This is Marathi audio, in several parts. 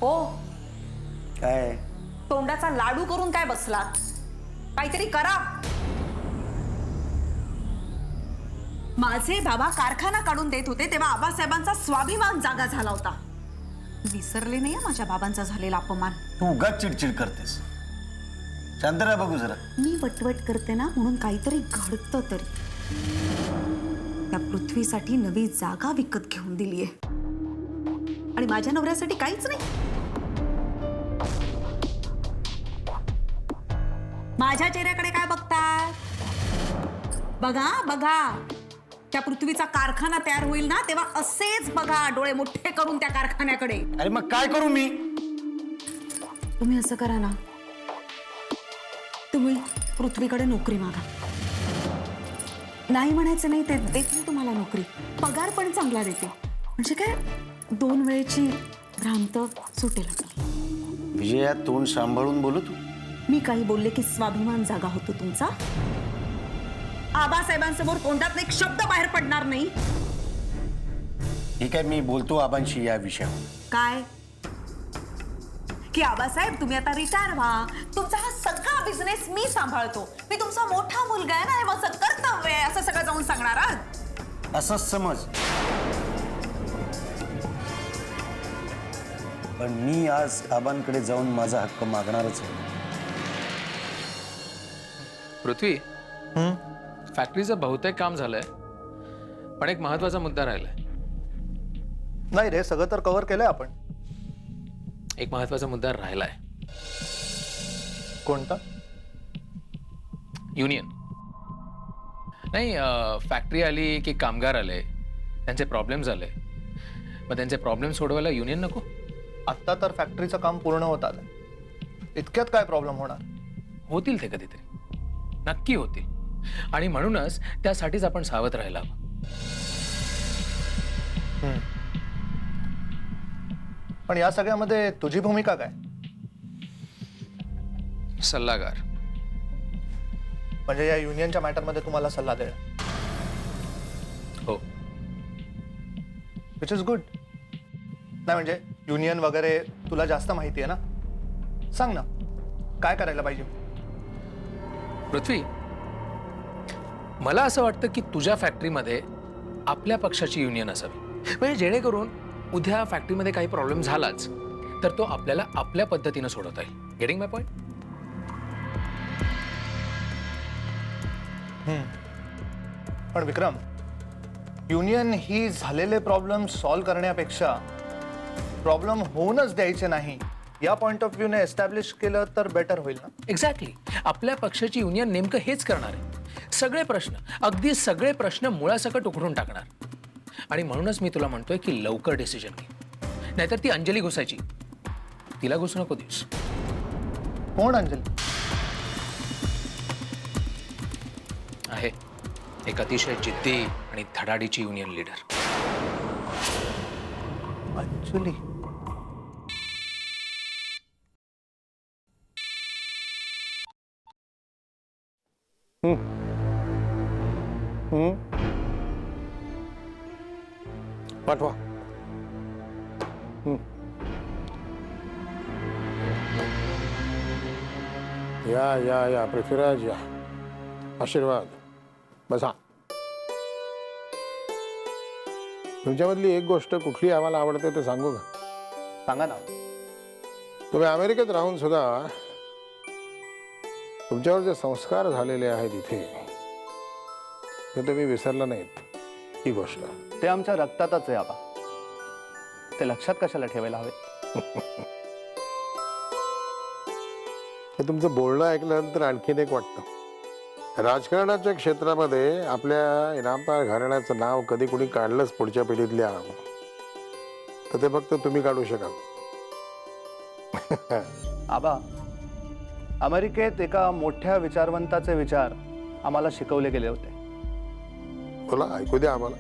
हो, काय तोंडाचा लाडू करून काय बसला? काहीतरी करा. माझे बाबा कारखाना काढून देत होते तेव्हा आबासाहेबांचा स्वाभिमान जागा झाला होता. विसरले नाही माझ्या बाबांचा झालेला अपमान. तू उगाच चिडचिड करतेस. शांत राहा बघू जरा. मी वटवट करते ना म्हणून काहीतरी घडतं तरी. त्या पृथ्वीसाठी नवी जागा विकत घेऊन दिलीये आणि माझ्या नवऱ्यासाठी काहीच नाही. माझ्या चेहऱ्याकडे काय बघतात? बघा बघा, त्या पृथ्वीचा कारखाना तयार होईल ना तेव्हा असेच बघा, डोळे मोठे करून त्या कारखान्याकडे. अरे मग काय करू मी? तुम्ही असं करा ना, तुम्ही पृथ्वीकडे नोकरी मागा. नाही म्हणायचं नाही, ते देते तुम्हाला नोकरी, पगार पण चांगला देते. म्हणजे काय 2 वेळेची भ्रांत सुटेल. विजया, तोंड सांभाळून बोलू तू. मी काही बोलले की स्वाभिमान जागा होतो तुमचा. आबासाहेबांसमोर तोंडात एक शब्द बाहेर पडणार नाही. ठीक आहे, मी बोलतो आबांशी या विषयावर. काय की आबासाहेब तुम्ही आता रिटायर व्हा, तुमचा हा सगळा बिझनेस मी सांभाळतो, मी तुमचा मोठा मुलगा आहे ना, हे माझं कर्तव्य आहे, असं सगळं जाऊन सांगणार आहात. असंच समज. पण मी आज आबांकडे जाऊन माझा हक्क मागणारच आहे. पृथ्वी, फॅक्टरीचं बहुतेक काम झालंय, पण एक महत्वाचा मुद्दा राहिलाय. नाही रे, सगळं तर कव्हर केलंय आपण. एक महत्वाचा मुद्दा राहिलाय. कोणता? युनियन. नाही, फॅक्टरी आली की कामगार आले, त्यांचे प्रॉब्लेम झाले, मग त्यांचे प्रॉब्लेम सोडवायला युनियन नको? आत्ता तर फॅक्टरीचं काम पूर्ण होत आलं, इतक्यात काय प्रॉब्लेम होणार? होतील ते कधीतरी, नक्की होतील. आणि म्हणूनच त्यासाठीच आपण सावध राहायला हवं. पण या सगळ्यामध्ये तुझी भूमिका काय? सल्लागार. म्हणजे या युनियनच्या मॅटरमध्ये तुम्हाला सल्ला देणं. हो. Which is good. नाही म्हणजे युनियन वगैरे तुला जास्त माहिती आहे ना, सांग ना काय करायला पाहिजे. पृथ्वी, मला असं वाटतं की तुझ्या फॅक्टरीमध्ये आपल्या पक्षाची युनियन असावी, म्हणजे जेणेकरून उद्या फॅक्टरीमध्ये काही प्रॉब्लेम झालाच तर तो आपल्याला आपल्या पद्धतीने सोडवता येईल. गेटिंग माय पॉइंट? पण विक्रम, युनियन ही झालेले प्रॉब्लेम सॉल्व्ह करण्यापेक्षा प्रॉब्लेम होऊनच द्यायचे नाही या पॉइंट ऑफ व्ह्यूने एस्टॅब्लिश केलं तर बेटर होईल ना. एक्झॅक्टली. आपल्या पक्षाची युनियन नेमकं हेच करणार आहे. सगळे प्रश्न, अगदी सगळे प्रश्न मुळासकट उखडून टाकणार. आणि म्हणूनच मी तुला म्हणतोय की लवकर डिसिजन घे, नाहीतर ती अंजली घुसायची, तिला घुसू नको देऊस. कोण अंजली? आहे एक अतिशय जिद्दी आणि धडाडीची युनियन लीडर. अंजली? पाठवा. या या या पृथ्वीराज, या. आशीर्वाद. बसा. तुमच्यामधली एक गोष्ट कुठली आम्हाला आवडते ते सांगू का? सांगा ना. तुम्ही अमेरिकेत राहून सुद्धा तुमच्यावर जे संस्कार झालेले आहेत इथे, ते तुम्ही विसरला नाहीत. ही गोष्ट ते आमच्या रक्तातच आहे आबा, ते लक्षात कशाला ठेवायला हवे? हे तुमचं बोलणं ऐकल्यानंतर आणखीन एक वाटतं. राजकारणाच्या क्षेत्रामध्ये आपल्या इनामदार घराण्याचं नाव कधी कुणी काढलंच पुढच्या पिढीतल्या, तर ते फक्त तुम्ही काढू शकाल. आबा, अमेरिकेत एका मोठ्या विचारवंताचे विचार आम्हाला शिकवले गेले होते. बोला, ऐकू द्या आम्हाला.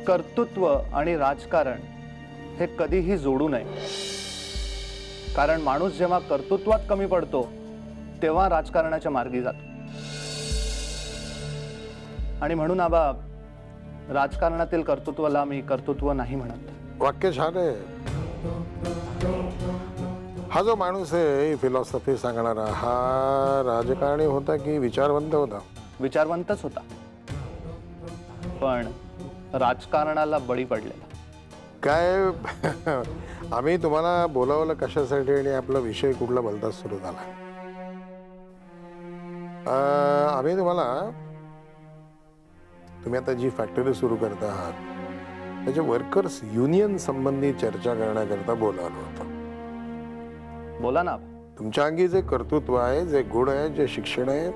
कर्तृत्व आणि राजकारण हे कधीही जोडू नये, कारण माणूस जेव्हा कर्तृत्वात कमी पडतो तेव्हा राजकारणाच्या मार्गी जातो. आणि म्हणून आबा, राजकारणातील कर्तृत्वाला मी कर्तृत्व नाही म्हणत. वाक्य छान आहे, हा जो माणूस आहे फिलॉसॉफी सांगणारा, हा राजकारणी होता की विचारवंत होता? विचारवंतच होता, पण राजकारणाला बळी पडलेला. काय आम्ही तुम्हाला बोलावलं कशासाठी आणि आपला विषय कुठला बोलताच सुरू झाला? आम्ही तुम्ही आता जी फॅक्टरी सुरू करत आहात त्याच्या वर्कर्स युनियन संबंधी चर्चा करण्याकरता बोलावलं होतं. बोला ना. तुमच्या अंगी जे कर्तृत्व आहे, जे गुण आहे, जे शिक्षण आहे,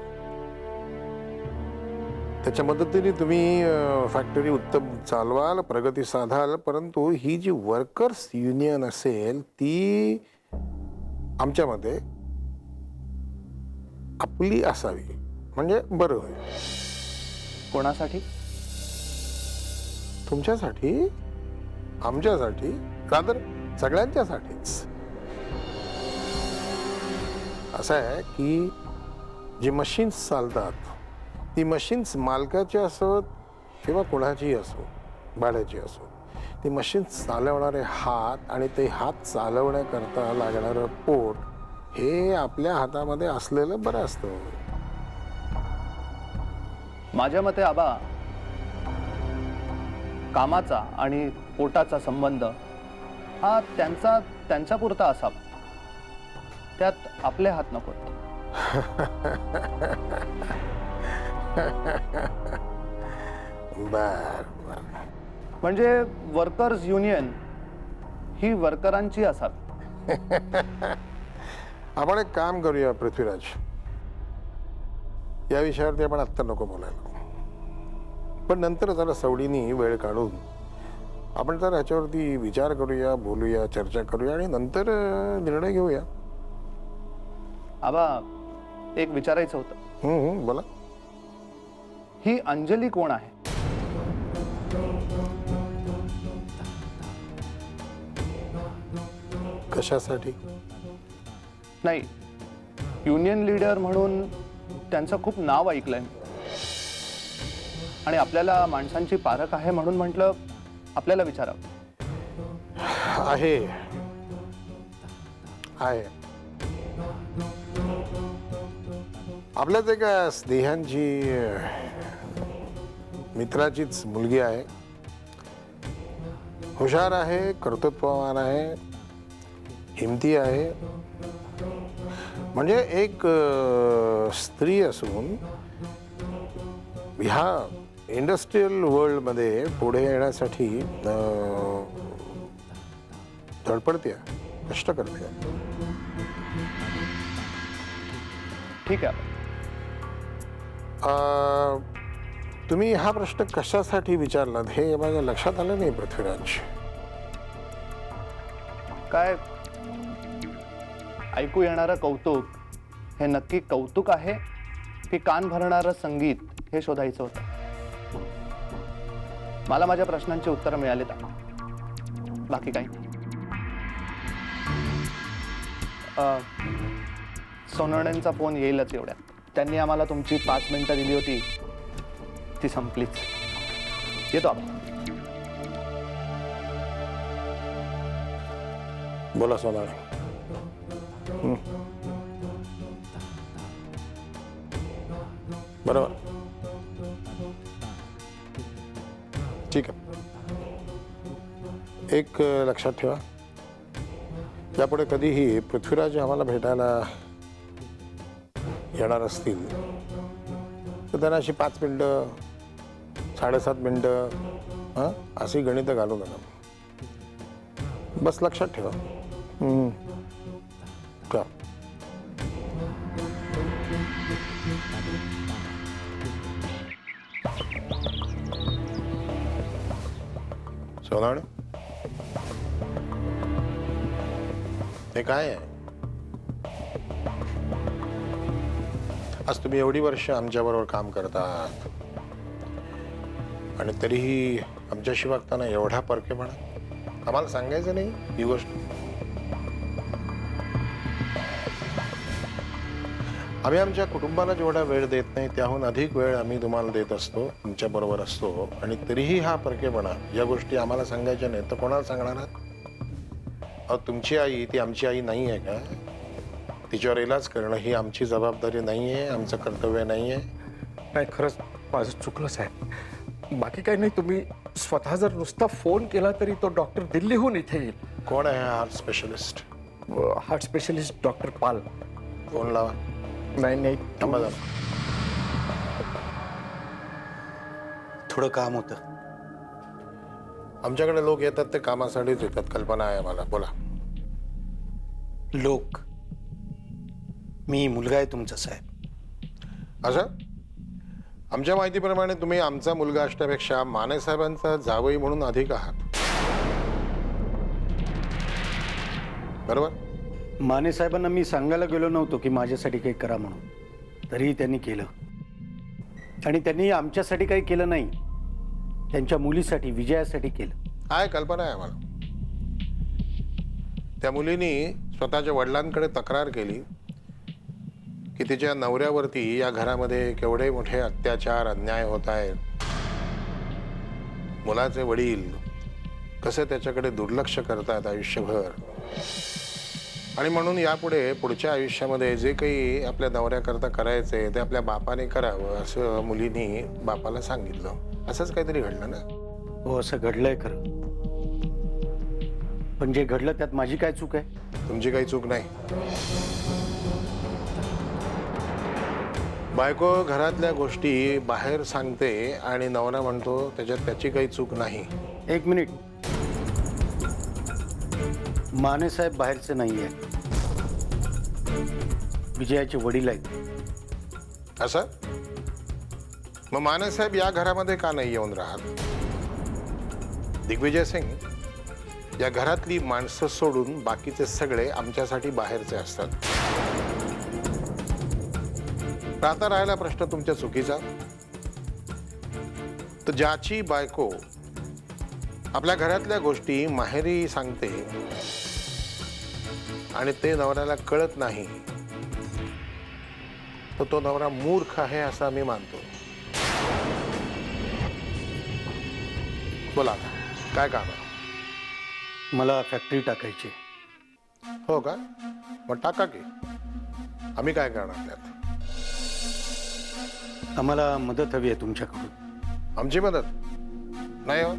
त्याच्या मदतीने तुम्ही फॅक्टरी उत्तम चालवाल, प्रगती साधाल. परंतु ही जी वर्कर्स युनियन असेल ती आमच्यामध्ये आपली असावी म्हणजे बरं होईल. कोणासाठी? तुमच्यासाठी, आमच्यासाठी, रादर सगळ्यांच्यासाठीच. असं आहे की जी मशीन्स चालतात ती मशीन्स मालकाची असोत किंवा कोणाचीही असो, भाड्याची असो, ती मशीन्स चालवणारे हात आणि ते हात चालवण्याकरता लागणारं पोट हे आपल्या हातामध्ये असलेलं बरं असतं. माझ्या मते आबा, कामाचा आणि पोटाचा संबंध हा त्यांचा पुरता असावा, त्यात आपले हात नको. बर. म्हणजे वर्कर्स युनियन ही वर्करांची असावी. आपण एक काम करूया पृथ्वीराज, या विषयावरती आपण आत्ता नको बोलायला, पण नंतर जरा सवडीने वेळ काढून आपण जर ह्याच्यावरती विचार करूया, बोलूया, चर्चा करूया आणि नंतर निर्णय घेऊया. आबा, एक विचारायचं होतं. बोला. ही अंजली कोण आहे? कशासाठी? नाही, युनियन लीडर म्हणून त्यांचं खूप नाव ऐकलंय मी. आणि आपल्याला माणसांची पारख आहे म्हणून म्हटलं आपल्याला विचारावं. आहे. आपल्याच एका स्नेहांची मित्राचीच मुलगी आहे. हुशार आहे, कर्तृत्ववान आहे, हिमती आहे. म्हणजे एक स्त्री असून ह्या इंडस्ट्रियल वर्ल्डमध्ये पुढे येण्यासाठी धडपडते, कष्ट करते. ठीक आहे. तुम्ही हा प्रश्न कशासाठी विचारलात हे माझ्या लक्षात आलं नाही पृथ्वीराज. काय ऐकू येणारं कौतुक हे नक्की कौतुक आहे की कान भरणारं संगीत हे शोधायचं होतं. मला माझ्या प्रश्नांची उत्तरं मिळालीत, बाकी काही नाही. सोनवणेंचा फोन येईलच एवढ्यात. त्यांनी आम्हाला तुमची 5 मिनिटं दिली होती, ती संपलीच. येतो आपण. बोला सोनाळे. बरोबर, ठीक आहे. एक लक्षात ठेवा, यापुढे कधीही पृथ्वीराज आम्हाला भेटायला येणार असतील तर त्यांना अशी 5 मिनिटं, 7.5 मिनिटं अशी गणितं घालू नका. बस लक्षात ठेवा. ठेवा. सोनावणे, हे काय आहे? आज तुम्ही एवढी वर्ष आमच्याबरोबर काम करतात आणि तरीही आमच्याशी वागताना एवढा परकेपणा. आम्हाला सांगायचं नाही ही गोष्ट? आम्ही आमच्या कुटुंबाला जेवढा वेळ देत नाही त्याहून अधिक वेळ आम्ही तुम्हाला देत असतो, तुमच्याबरोबर असतो, आणि तरीही हा परकेपणा, या गोष्टी आम्हाला सांगायच्या नाही तर कोणाला सांगणार आहात? अहो तुमची आई ती आमची आई नाही आहे का? तिच्यावर इलाज करणं ही आमची जबाबदारी नाही आहे, आमचं कर्तव्य नाही आहे. नाही, खरंच माझं चुकलं साहेब. बाकी काही नाही. तुम्ही स्वतः जर नुसता फोन केला तरी तो डॉक्टर दिल्लीहून इथे येईल. कोण आहे heart specialist? Heart specialist doctor Pal. Phone लावा. नाही थांबा जरा. थोडं काम होतं. आमच्याकडे लोक येतात ते कामासाठीच येतात, कल्पना आहे मला. बोला. लोक, मी मुलगा आहे तुमचा साहेब. असं? आमच्या माहितीप्रमाणे तुम्ही आमचा मुलगा असण्यापेक्षा माने साहेबांचा जावई म्हणून अधिक आहात, बरोबर? माने साहेबांना मी सांगायला गेलो नव्हतो की माझ्यासाठी काही करा म्हणून, तरीही त्यांनी केलं. आणि त्यांनी आमच्यासाठी काही केलं नाही, त्यांच्या मुलीसाठी, विजयासाठी केलं. आहे, कल्पना आहे मला. त्या मुलीनी स्वतःच्या वडिलांकडे तक्रार केली की तिच्या नवऱ्यावरती या घरामध्ये केवढे मोठे अत्याचार, अन्याय होत आहेत. मुलाचे वडील कसे त्याच्याकडे दुर्लक्ष करतात आयुष्यभर. आणि म्हणून यापुढे पुढच्या आयुष्यामध्ये जे काही आपल्या नवऱ्याकरता करायचे ते आपल्या बापाने करावं असं मुलीनी बापाला सांगितलं. असंच काहीतरी घडलं ना? हो, असं घडलंय खरं. पण जे घडलं त्यात माझी काय चूक आहे? तुमची काही चूक नाही. बायको घरातल्या गोष्टी बाहेर सांगते आणि नवरा म्हणतो त्याच्यात त्याची काही चूक नाही. एक मिनिट. माने साहेब बाहेरचे नाही आहेत, विजयाचे वडील आहेत. असं? मग माने साहेब या घरामध्ये का नाही येऊन राहत? दिग्विजय सिंग, या घरातली माणसं सोडून बाकीचे सगळे आमच्यासाठी बाहेरचे असतात. आता राहिला प्रश्न तुमच्या चुकीचा, तर ज्याची बायको आपल्या घरातल्या गोष्टी माहेरी सांगते आणि ते नवऱ्याला कळत नाही, तर तो नवरा मूर्ख आहे असं आम्ही मानतो. बोला, काय काम आहे? मला फॅक्टरी टाकायची. हो का? मग टाका की. आम्ही काय करणार त्यात? आम्हाला मदत हवी आहे तुमच्याकडून. आमची मदत नाही हो.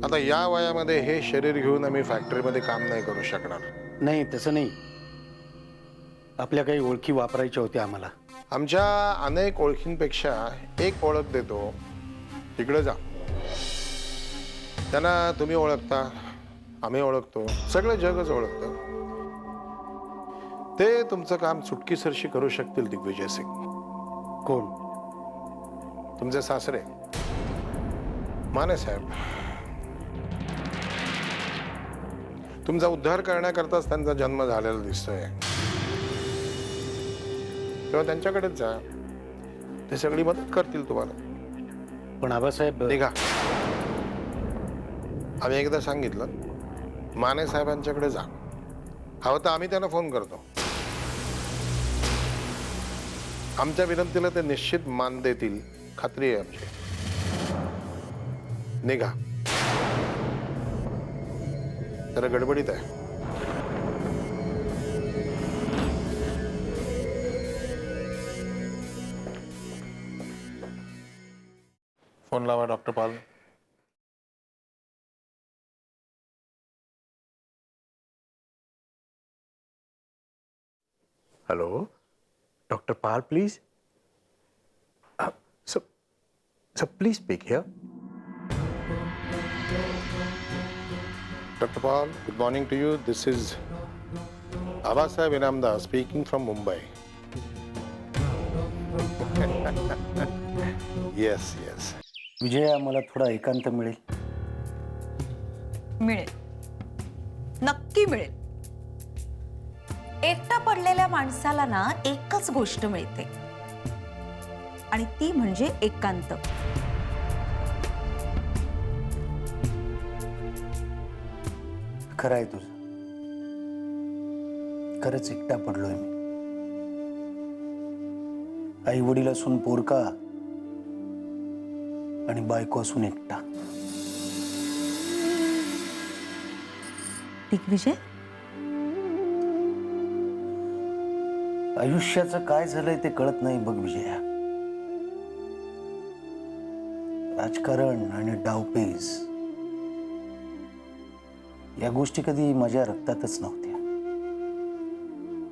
आता या वयामध्ये हे शरीर घेऊन आम्ही फॅक्टरीमध्ये काम नाही करू शकणार. नाही, तसं नाही. आपल्या काही ओळखी वापरायच्या होत्या आम्हाला. आमच्या अनेक ओळखींपेक्षा एक ओळख देतो, तिकडे जा. त्यांना तुम्ही ओळखता, आम्ही ओळखतो, सगळं जगच ओळखतं. ते तुमचं काम चुटकीसरशी करू शकतील. दिग्विजय सिंग. कोण? तुमचे सासरे माने साहेब. तुमचा उद्धार करण्याकरताच त्यांचा जन्म झालेला दिसतोय. तेव्हा त्यांच्याकडेच जा, ते सगळी मदत करतील तुम्हाला. पण आबासाहेब, निघा. आम्ही एकदा सांगितलं, माने साहेबांच्याकडे जा. हवं तर आम्ही त्यांना फोन करतो. आमच्या विनंतीला ते निश्चित मान देतील, खात्री आहे आमची. निघा. जरा गडबडीत आहे. फोन लावा doctor Pal. Hello, doctor Pal please. Sir please speak here. Dr. Paul, good morning to you. This is Abasaheb Inamdar speaking from Mumbai. Yes, yes. Vijaya, मला थोडा एकांत मिळेल? मिळेल, नक्की मिळेल. एकटा पडलेल्या माणसाला ना एकच गोष्ट मिळते, आणि ती म्हणजे एकांत. खरं आहे तुझं. खरंच एकटा पडलोय मी. आई वडील असून पोरका आणि बायको असून एकटा. दिग्विजय, आयुष्याचं काय झालंय ते कळत नाही बघ विजया. राजकारण आणि डावपेच या गोष्टी कधी माझ्या रक्तातच नव्हत्या.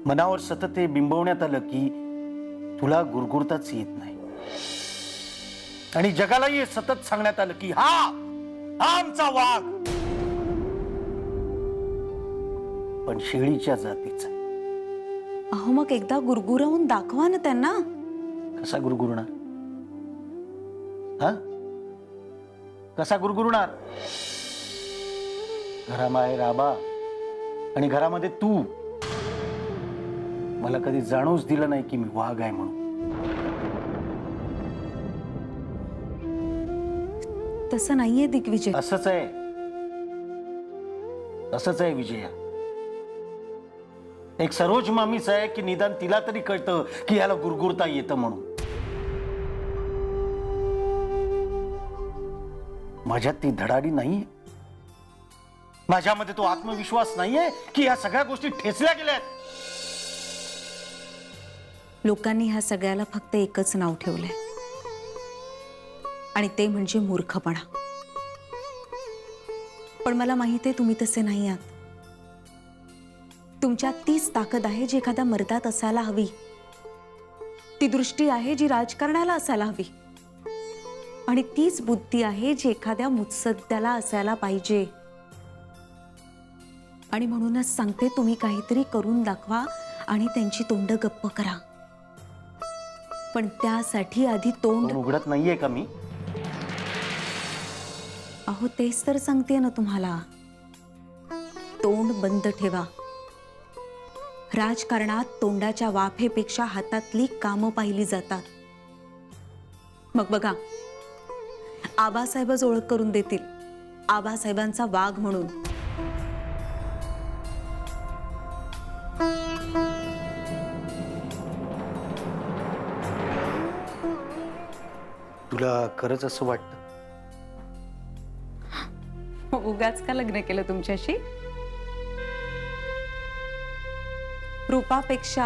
मनावर सतत ते बिंबवण्यात आलं की तुला गुरगुरताच येत नाही, आणि जगालाही हे सतत सांगण्यात आलं की हा आमचा वाघ पण शेळीच्या जातीचा. अहो मग एकदा गुरगुरवून दाखवा ना त्यांना. कसा गुरगुरणार? हा, कसा गुरगुरणार? घराबाहेर आबा आणि घरामध्ये तू मला कधी जाणूच दिलं नाही की मी वाघ आहे म्हणून. तसं नाहीये दिग्विजय. असंच आहे, असंच आहे विजया. एक सरोज मामीच आहे की निदान तिला तरी कळतं की याला गुरगुरता येतं म्हणून. माझ्यात ती धडाडी नाहीये, माझ्यामध्ये तो आत्मविश्वास नाहीये की या सगळ्या गोष्टी ठेचल्या गेल्यात. लोकांनी ह्या सगळ्याला फक्त एकच नाव ठेवलंय, आणि ते म्हणजे मूर्खपणा. पण मला माहिती आहे तुम्ही तसे नाही आहात. तुमच्यात तीच ताकद आहे जी एखाद्या मर्दात असायला हवी. ती दृष्टी आहे जी राजकारणाला असायला हवी, आणि तीच बुद्धी आहे जी एखाद्या मुत्सद्द्याला असायला पाहिजे. आणि म्हणूनच सांगते, तुम्ही काहीतरी करून दाखवा आणि त्यांची तोंड गप्प करा. पण त्यासाठी आधी तोंड उघडत नाहीये का मी? अहो तेच तर सांगते ना तुम्हाला. तोंड बंद ठेवा. राजकारणात तोंडाच्या वाफेपेक्षा हातातली कामं पाहिली जातात. मग बघा, आबासाहेबच ओळख करून देतील आबासाहेबांचा वाघ म्हणून. तुला खरंच असं वाटतं? उगाच का लग्न केलं तुमच्याशी? रूपापेक्षा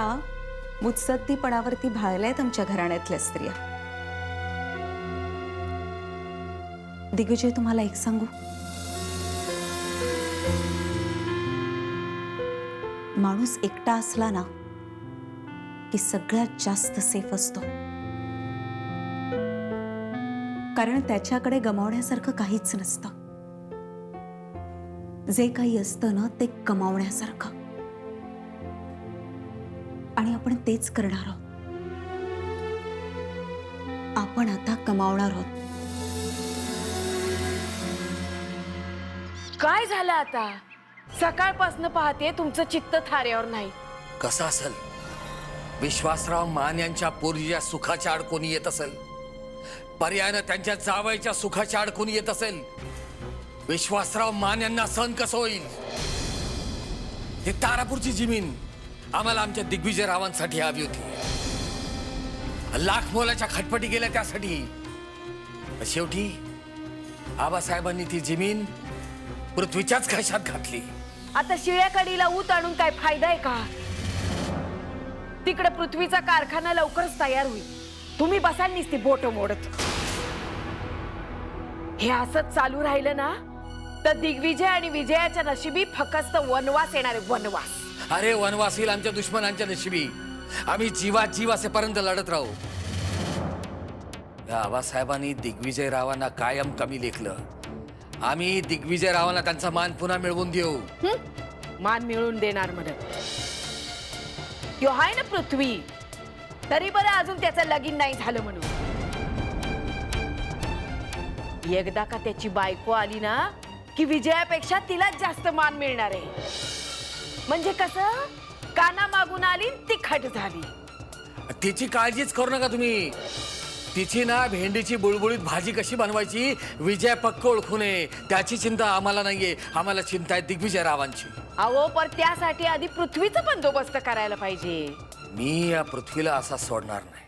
मुत्सद्दीपणावरती भाळल्यात आमच्या घराण्यातल्या स्त्रिया. दिग्विजय, तुम्हाला एक सांगू, माणूस एकटा असला ना की सगळ्यात जास्त सेफ असतो. कारण त्याच्याकडे गमावण्यासारखं काहीच नसतं. जे काही असतं ना ते कमावण्यासारखं, आणि आपण तेच करणार आहोत. आपण आता कमावणार आहोत. काय झालं आता? सकाळपासून पाहते तुमचं चित्त थाऱ्यावर नाही. कसं असेल? विश्वासराव मान यांच्या पोरीच्या सुखाच्या अडकून येत असेल, पर्यायानं त्यांच्या जावयाच्या सुखाच्या अडकून येत असेल. विश्वासराव मान यांना सहन कसं होईल? हे तारापूरची जमीन आम्हाला आमच्या दिग्विजय रावांसाठी हवी होती. लाख मोलाच्या खटपटी गेल्या त्यासाठी. शेवटी आबासाहेबांनी ती जमीन पृथ्वीच्याच खशात घातली. आता शिळ्याकडीला ऊत आणून काय फायदा आहे का? तिकडे पृथ्वीचा कारखाना लवकरच तयार होईल. तुम्ही बसाल नुसती बोट मोडत. हे असंच चालू राहिलं ना तर दिग्विजय आणि विजयाच्या नशिबी फक्त वनवास येणार आहे. वनवास. अरे वनवास येईल आमच्या दुश्मनांच्या नशिबी. आम्ही जीवात जीव असेपर्यंत लढत राहू. या आबासाहेबांनी दिग्विजय रावांना कायम कमी लेखलं. आम्ही दिग्विजय रावांना त्यांचा मान पुन्हा मिळवून देऊ. मान मिळवून देणार म्हणत. यो हाय ना पृथ्वी, तरी बरं अजून त्याचं लगीन नाही झालं म्हणून. एकदा का त्याची बायको आली ना की विजयापेक्षा तिलाच जास्त मान मिळणार आहे. म्हणजे कसं, काना मागून आली तिखट झाली. तिची काळजीच करू नका तुम्ही. तिची ना भेंडीची बुळबुळीत भाजी कशी बनवायची विजय पक्क ओळखू नये त्याची चिंता आम्हाला नाहीये. आम्हाला चिंता आहे दिग्विजय रावांची. अहो पण त्यासाठी आधी पृथ्वीचा बंदोबस्त करायला पाहिजे. मी या पृथ्वीला असा सोडणार नाही.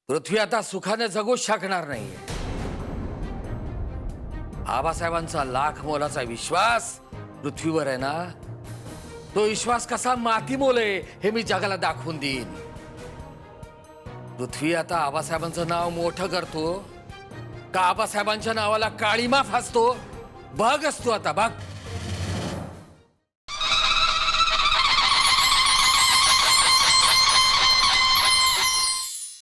पृथ्वी आता सुखाने जगूच शकणार नाहीये. आबासाहेबांचा लाख मोलाचा विश्वास पृथ्वीवर आहे ना, तो विश्वास कसा मातीमोल आहे हे मी जगाला दाखवून देईन. पृथ्वी आता आबासाहेबांचं नाव मोठं करतो का आबासाहेबांच्या नावाला काळीमा फासतो बघ असतो आता बघ.